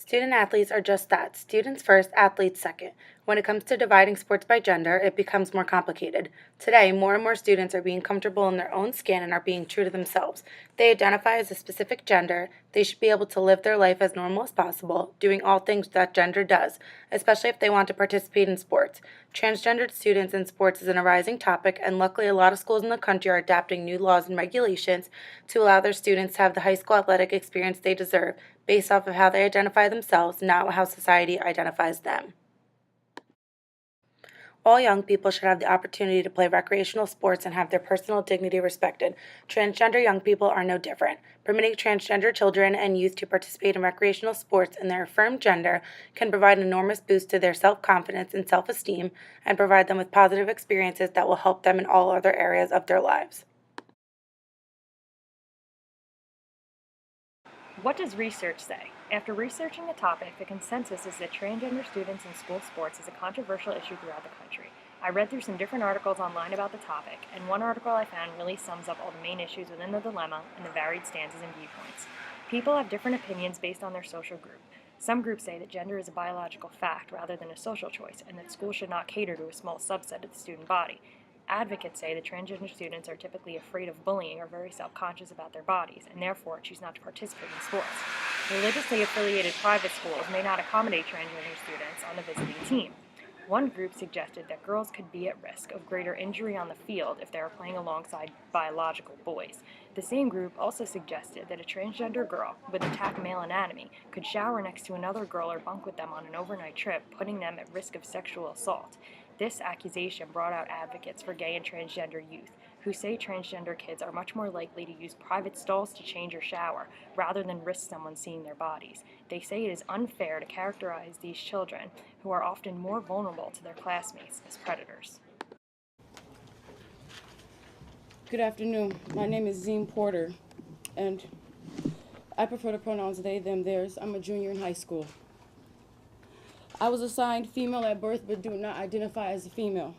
Student athletes are just that, students first, athletes second. When it comes to dividing sports by gender, it becomes more complicated. Today, more and more students are being comfortable in their own skin and are being true to themselves. If they identify as a specific gender, they should be able to live their life as normal as possible, doing all things that gender does, especially if they want to participate in sports. Transgendered students in sports is an arising topic, and luckily, a lot of schools in the country are adapting new laws and regulations to allow their students to have the high school athletic experience they deserve based off of how they identify themselves, not how society identifies them. All young people should have the opportunity to play recreational sports and have their personal dignity respected. Transgender young people are no different. Permitting transgender children and youth to participate in recreational sports in their affirmed gender can provide an enormous boost to their self-confidence and self-esteem and provide them with positive experiences that will help them in all other areas of their lives. What does research say? After researching the topic, the consensus is that transgender students in school sports is a controversial issue throughout the country. I read through some different articles online about the topic, and one article I found really sums up all the main issues within the dilemma and the varied stances and viewpoints. People have different opinions based on their social group. Some groups say that gender is a biological fact rather than a social choice, and that schools should not cater to a small subset of the student body. Advocates say that transgender students are typically afraid of bullying or very self-conscious about their bodies, and therefore choose not to participate in sports. Religiously affiliated private schools may not accommodate transgender students on the visiting team. One group suggested that girls could be at risk of greater injury on the field if they are playing alongside biological boys. The same group also suggested that a transgender girl with intact male anatomy could shower next to another girl or bunk with them on an overnight trip, putting them at risk of sexual assault. This accusation brought out advocates for gay and transgender youth, who say transgender kids are much more likely to use private stalls to change or shower, rather than risk someone seeing their bodies. They say it is unfair to characterize these children, who are often more vulnerable to their classmates, as predators. Good afternoon. My name is Zine Porter, and I prefer the pronouns they, them, theirs. I'm a junior in high school. I was assigned female at birth but do not identify as a female.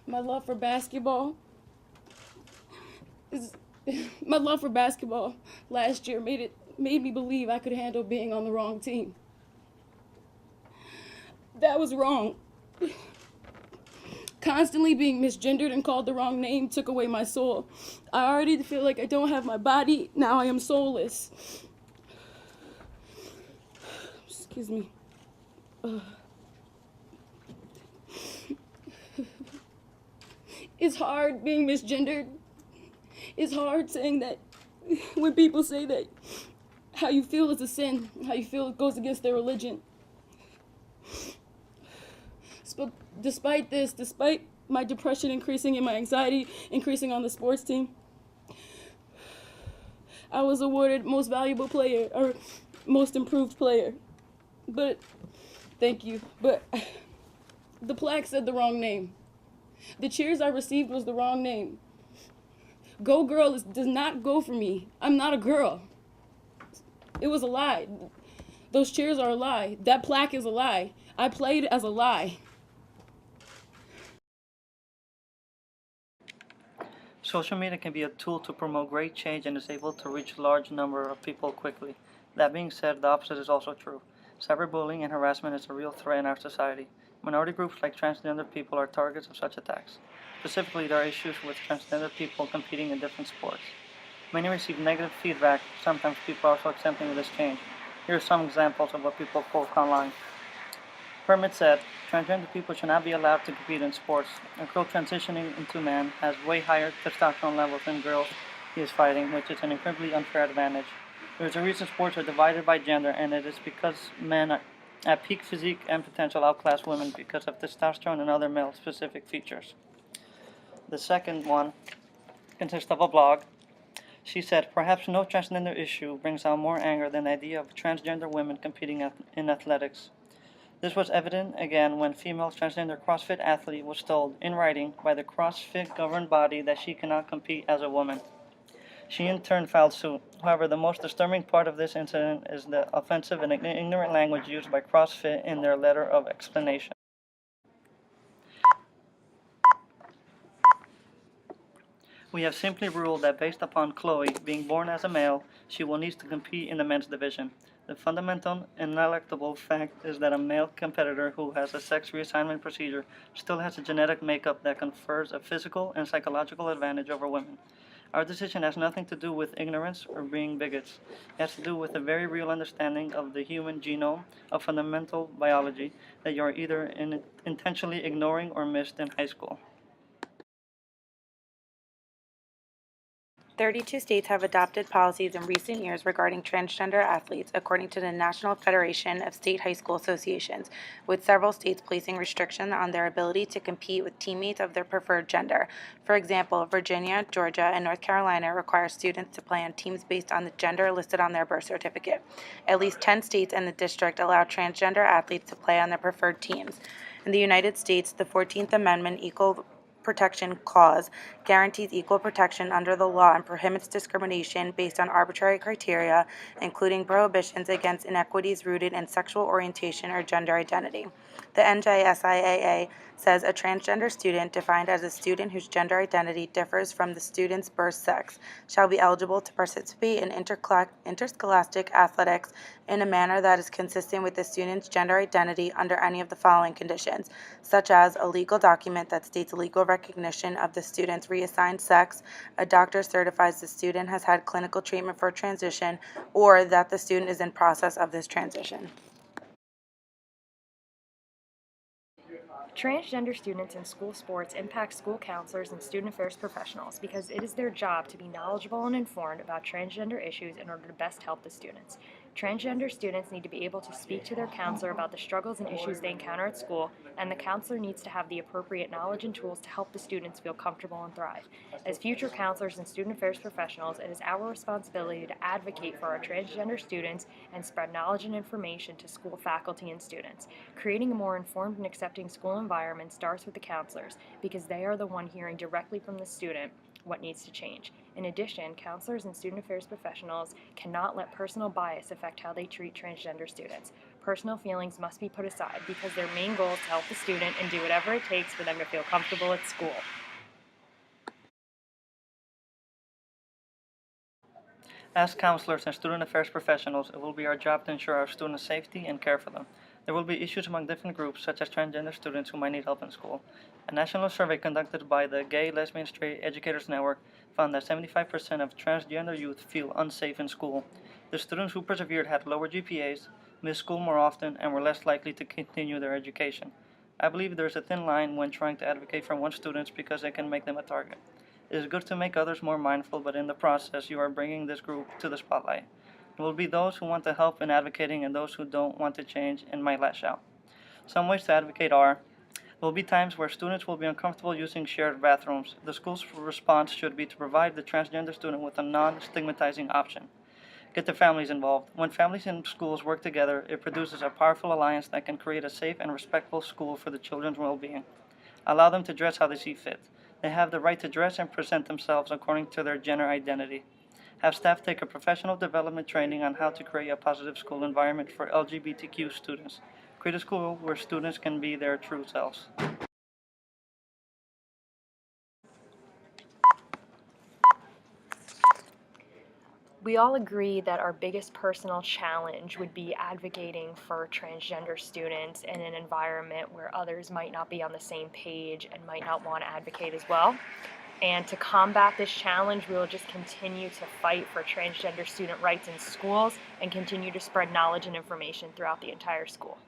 My love for basketball last year made me believe I could handle being on the wrong team. That was wrong. Constantly being misgendered and called the wrong name took away my soul. I already feel like I don't have my body. Now I am soulless. Excuse me. It's hard being misgendered. It's hard saying that when people say that how you feel is a sin, how you feel goes against their religion. But despite my depression increasing and my anxiety increasing on the sports team, I was awarded most valuable player or most improved player. But thank you. But the plaque said the wrong name. The cheers I received was the wrong name. Go girl does not go for me. I'm not a girl. It was a lie. Those cheers are a lie. That plaque is a lie. I played as a lie. Social media can be a tool to promote great change and is able to reach a large number of people quickly. That being said, the opposite is also true. Cyberbullying and harassment is a real threat in our society. Minority groups like transgender people are targets of such attacks. Specifically, there are issues with transgender people competing in different sports. Many receive negative feedback. Sometimes people are also accepting of this change. Here are some examples of what people post online. Permit said, transgender people should not be allowed to compete in sports. A girl transitioning into man has way higher testosterone levels than girls he is fighting, which is an incredibly unfair advantage. There is a reason sports are divided by gender, and it is because men are at peak physique and potential outclass women because of testosterone and other male-specific features. The second one consists of a blog. She said, perhaps no transgender issue brings out more anger than the idea of transgender women competing in athletics. This was evident again when female transgender CrossFit athlete was told, in writing, by the CrossFit governing body that she cannot compete as a woman. She in turn filed suit. However, the most disturbing part of this incident is the offensive and ignorant language used by CrossFit in their letter of explanation. We have simply ruled that based upon Chloe being born as a male, she will need to compete in the men's division. The fundamental, ineluctable fact is that a male competitor who has a sex reassignment procedure still has a genetic makeup that confers a physical and psychological advantage over women. Our decision has nothing to do with ignorance or being bigots. It has to do with a very real understanding of the human genome of fundamental biology that you are either intentionally ignoring or missed in high school. 32 states have adopted policies in recent years regarding transgender athletes, according to the National Federation of State High School Associations, with several states placing restrictions on their ability to compete with teammates of their preferred gender. For example, Virginia, Georgia, and North Carolina require students to play on teams based on the gender listed on their birth certificate. At least 10 states and the district allow transgender athletes to play on their preferred teams. In the United States, the 14th Amendment Equal Protection Clause guarantees equal protection under the law and prohibits discrimination based on arbitrary criteria, including prohibitions against inequities rooted in sexual orientation or gender identity. The NJSIAA says a transgender student, defined as a student whose gender identity differs from the student's birth sex, shall be eligible to participate in interscholastic athletics in a manner that is consistent with the student's gender identity under any of the following conditions, such as a legal document that states legal recognition of the student's reassigned sex, a doctor certifies the student has had clinical treatment for transition, or that the student is in process of this transition. Transgender students in school sports impact school counselors and student affairs professionals because it is their job to be knowledgeable and informed about transgender issues in order to best help the students. Transgender students need to be able to speak to their counselor about the struggles and issues they encounter at school, and the counselor needs to have the appropriate knowledge and tools to help the students feel comfortable and thrive. As future counselors and student affairs professionals, it is our responsibility to advocate for our transgender students and spread knowledge and information to school faculty and students. Creating a more informed and accepting school environment starts with the counselors because they are the one hearing directly from the student what needs to change. In addition, counselors and student affairs professionals cannot let personal bias affect how they treat transgender students. Personal feelings must be put aside because their main goal is to help the student and do whatever it takes for them to feel comfortable at school. As counselors and student affairs professionals, it will be our job to ensure our students' safety and care for them. There will be issues among different groups, such as transgender students who might need help in school. A national survey conducted by the Gay, Lesbian, Straight Educators Network found that 75% of transgender youth feel unsafe in school. The students who persevered had lower GPAs, missed school more often, and were less likely to continue their education. I believe there is a thin line when trying to advocate for one's students because it can make them a target. It is good to make others more mindful, but in the process, you are bringing this group to the spotlight. There will be those who want to help in advocating and those who don't want to change and might lash out. Some ways to advocate are: there will be times where students will be uncomfortable using shared bathrooms. The school's response should be to provide the transgender student with a non-stigmatizing option. Get the families involved. When families and schools work together, it produces a powerful alliance that can create a safe and respectful school for the children's well-being. Allow them to dress how they see fit. They have the right to dress and present themselves according to their gender identity. Have staff take a professional development training on how to create a positive school environment for LGBTQ students. Create a school where students can be their true selves. We all agree that our biggest personal challenge would be advocating for transgender students in an environment where others might not be on the same page and might not want to advocate as well. And to combat this challenge, we will just continue to fight for transgender student rights in schools and continue to spread knowledge and information throughout the entire school.